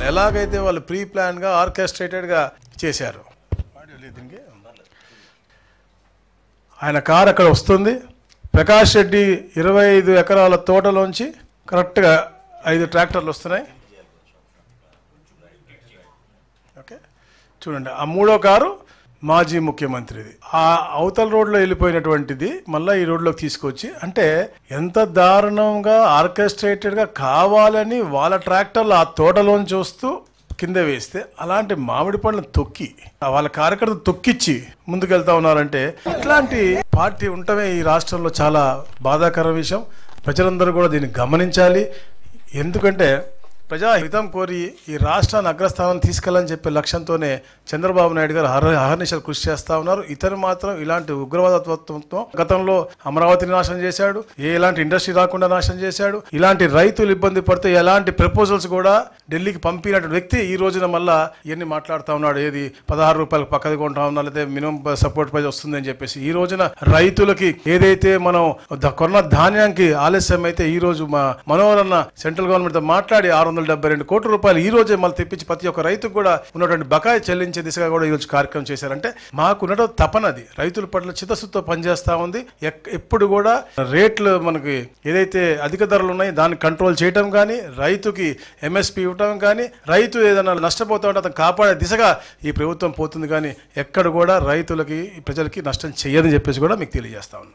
ఎలాగైతే వాళ్ళు ప్రీ ప్లాన్గా ఆర్కెస్ట్రేటెడ్గా చేశారు. ఆయన కారు అక్కడ వస్తుంది. ప్రకాష్ రెడ్డి 25 ఎకరాల తోటలోంచి కరెక్ట్గా 5 ట్రాక్టర్లు వస్తున్నాయి. ఓకే, చూడండి, ఆ మూడో కారు మాజీ ముఖ్యమంత్రిది. ఆ అవతల రోడ్లో వెళ్ళిపోయినటువంటిది మళ్ళీ ఈ రోడ్లోకి తీసుకొచ్చి, అంటే ఎంత దారుణంగా ఆర్కెస్ట్రేటెడ్గా కావాలని వాళ్ళ ట్రాక్టర్లు ఆ తోటలోంచి వస్తూ కింద వేస్తే, అలాంటి మామిడి పండ్లను తొక్కి వాళ్ళ కార్యకర్తలు తొక్కిచ్చి ముందుకెళ్తా ఉన్నారంటే, ఇట్లాంటి పార్టీ ఉండటమే ఈ రాష్ట్రంలో చాలా బాధాకర విషయం. ప్రజలందరూ కూడా దీన్ని గమనించాలి. ఎందుకంటే ప్రజాహితం కోరి ఈ రాష్ట్రాన్ని అగ్రస్థానం తీసుకెళ్ళని చెప్పే లక్ష్యంతోనే చంద్రబాబు నాయుడు గారు అహర్నిశలు కృషి చేస్తూ ఉన్నారు. ఇతను మాత్రం ఇలాంటి ఉగ్రవాదత్వంతో గతంలో అమరావతిని నాశనం చేశాడు, ఎలాంటి ఇండస్ట్రీ రాకుండా నాశనం చేశాడు. ఇలాంటి రైతులు ఇబ్బంది పడితే ఎలాంటి ప్రపోజల్స్ కూడా ఢిల్లీకి పంపినటువంటి వ్యక్తి ఈ రోజున మళ్ళా ఇవన్నీ మాట్లాడుతూ ఉన్నాడు. ఏది 16 రూపాయలకు పక్కది కొంటా ఉన్నా, లేదా మినిమం సపోర్ట్ ప్రైస్ వస్తుంది అని చెప్పేసి. ఈ రోజున రైతులకి ఏదైతే మనం కొన్న ధాన్యానికి ఆలస్యం అయితే, ఈ రోజు మా మనోహర్ అన్న సెంట్రల్ గవర్నమెంట్ తో మాట్లాడి 672 కోట్ల రూపాయలు ఈ రోజే మళ్ళీ తెప్పించి ప్రతి ఒక్క రైతుకు కూడా ఉన్నటువంటి బకాయి చెల్లించే దిశగా కూడా ఈరోజు కార్యక్రమం చేశారంటే, మాకున్న తపనది రైతుల పట్ల చిత్తశుద్ధితో పనిచేస్తా ఉంది. ఎప్పుడు కూడా రేట్లు మనకి ఏదైతే అధిక ధరలు ఉన్నాయో దాన్ని కంట్రోల్ చేయడం కానీ, రైతుకి ఎంఎస్పీ ఇవ్వటం కానీ, రైతు ఏదైనా నష్టపోతా ఉంటే అతను కాపాడే దిశగా ఈ ప్రభుత్వం పోతుంది. కానీ ఎక్కడ కూడా రైతులకి ప్రజలకి నష్టం చేయదని చెప్పేసి కూడా మీకు తెలియజేస్తా ఉన్నాం.